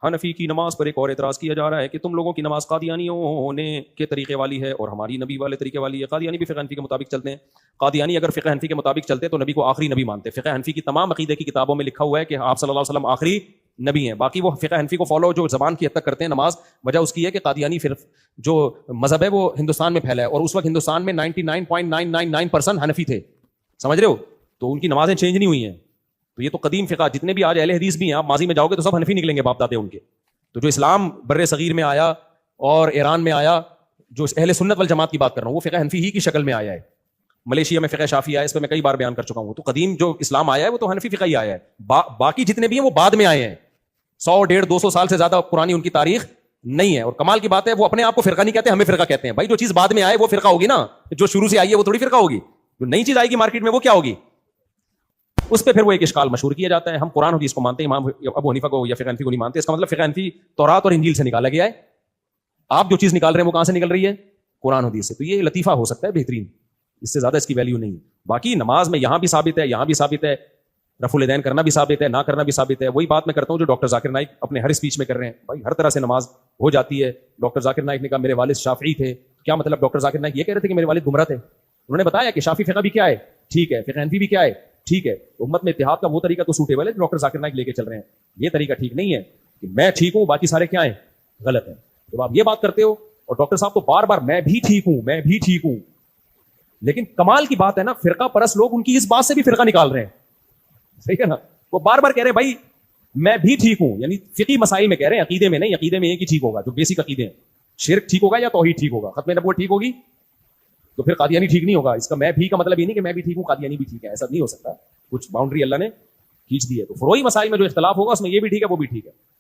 حنفی کی نماز پر ایک اور اعتراض کیا جا رہا ہے کہ تم لوگوں کی نماز قادیانیوں ہونے کے طریقے والی ہے اور ہماری نبی والے طریقے والی ہے. قادیانی بھی فقہ حنفی کے مطابق چلتے ہیں. قادیانی اگر فقہ حنفی کے مطابق چلتے تو نبی کو آخری نبی مانتے. فقہ حنفی کی تمام عقیدے کی کتابوں میں لکھا ہوا ہے کہ آپ صلی اللہ علیہ وسلم آخری نبی ہیں. باقی وہ فقہ حنفی کو فالو جو زبان کی حد تک کرتے ہیں نماز, وجہ اس کی ہے کہ قادیانی پھر جو مذہب ہے وہ ہندوستان میں پھیلا ہے اور اس وقت ہندوستان میں 99.999% حنفی تھے, سمجھ رہے ہو, تو ان کی نمازیں چینج نہیں ہوئی ہیں. تو یہ تو قدیم فقہ, جتنے بھی آج اہل حدیث بھی ہیں آپ ماضی میں جاؤ گے تو سب حنفی نکلیں گے باپ دادے ان کے. تو جو اسلام بر صغیر میں آیا اور ایران میں آیا, جو اہل سنت والجماعت کی بات کر رہا ہوں, وہ فقہ حنفی ہی کی شکل میں آیا ہے. ملیشیا میں فقہ شافعی آیا, اس پہ میں کئی بار بیان کر چکا ہوں. تو قدیم جو اسلام آیا ہے وہ تو حنفی فقہ ہی آیا ہے. باقی جتنے بھی ہیں وہ بعد میں آئے ہیں. 100 150 200 سال سے زیادہ پرانی ان کی تاریخ نہیں ہے. اور کمال کی بات ہے وہ اپنے آپ کو فرقہ نہیں کہتے, ہمیں فرقہ کہتے ہیں. بھائی جو چیز بعد میں آئے وہ فرقہ ہوگی نا, جو شروع سے آئی ہے وہ تھوڑی فرقہ ہوگی. جو نئی چیز آئے گی مارکیٹ میں وہ کیا ہوگی, اس پہ پھر وہ ایک اشکال مشہور کیا جاتا ہے. ہم قرآن حدیث کو مانتے ہیں, امام ابو حنیفہ کو یا فقہ حنفی کو نہیں مانتے. اس کا مطلب فقہ حنفی تورات اور انجیل سے نکالا گیا ہے. آپ جو چیز نکال رہے ہیں وہ کہاں سے نکل رہی ہے, قرآن حدیث سے. تو یہ لطیفہ ہو سکتا ہے بہترین, اس سے زیادہ اس کی ویلیو نہیں. باقی نماز میں یہاں بھی ثابت ہے, یہاں بھی ثابت ہے, رفع الیدین کرنا بھی ثابت ہے, نہ کرنا بھی ثابت ہے. وہی بات میں کرتا ہوں جو ڈاکٹر ذاکر نائک اپنے ہر اسپیچ میں کر رہے ہیں. بھائی ہر طرح سے نماز ہو جاتی ہے. ڈاکٹر ذاکر نائک نے کہا میرے والد شافعی تھے. کیا مطلب, ڈاکٹر ذاکر نائک یہ کہہ رہے تھے کہ میرے والد گمراہ تھے؟ انہوں نے بتایا کہ شافعی فقہ بھی کیا ہے, ٹھیک ہے, فقہ حنفی بھی کیا ہے, ٹھیک ہے. امت میں اتحاد کا وہ طریقہ تو سوٹیبل ہے جو ڈاکٹر ذاکر نائک لے کے چل رہے ہیں. یہ طریقہ ٹھیک نہیں ہے کہ میں ٹھیک ہوں باقی سارے کیا ہیں, غلط ہیں. جب آپ یہ بات کرتے ہو, اور ڈاکٹر صاحب تو بار بار میں بھی ٹھیک ہوں, میں بھی ٹھیک ہوں, لیکن کمال کی بات ہے نا فرقہ پرست لوگ ان کی اس بات سے بھی فرقہ نکال رہے ہیں. صحیح ہے نا, وہ بار بار کہہ رہے ہیں بھائی میں بھی ٹھیک ہوں, یعنی فقہی مسائل میں کہہ رہے ہیں, عقیدے میں نہیں. عقیدے میں ایک ہی ٹھیک ہوگا جو بیسک عقیدے ہیں. شرک ٹھیک ہوگا یا توحید ٹھیک ہوگا, ختم نبوت ٹھیک ہوگی, تو پھر قادیانی ٹھیک نہیں ہوگا. اس کا میں بھی کا مطلب یہ نہیں کہ میں بھی ٹھیک ہوں قادیانی بھی ٹھیک ہے, ایسا نہیں ہو سکتا. کچھ باؤنڈری اللہ نے کھینچ دی ہے. تو فروعی مسائل میں جو اختلاف ہوگا اس میں یہ بھی ٹھیک ہے وہ بھی ٹھیک ہے.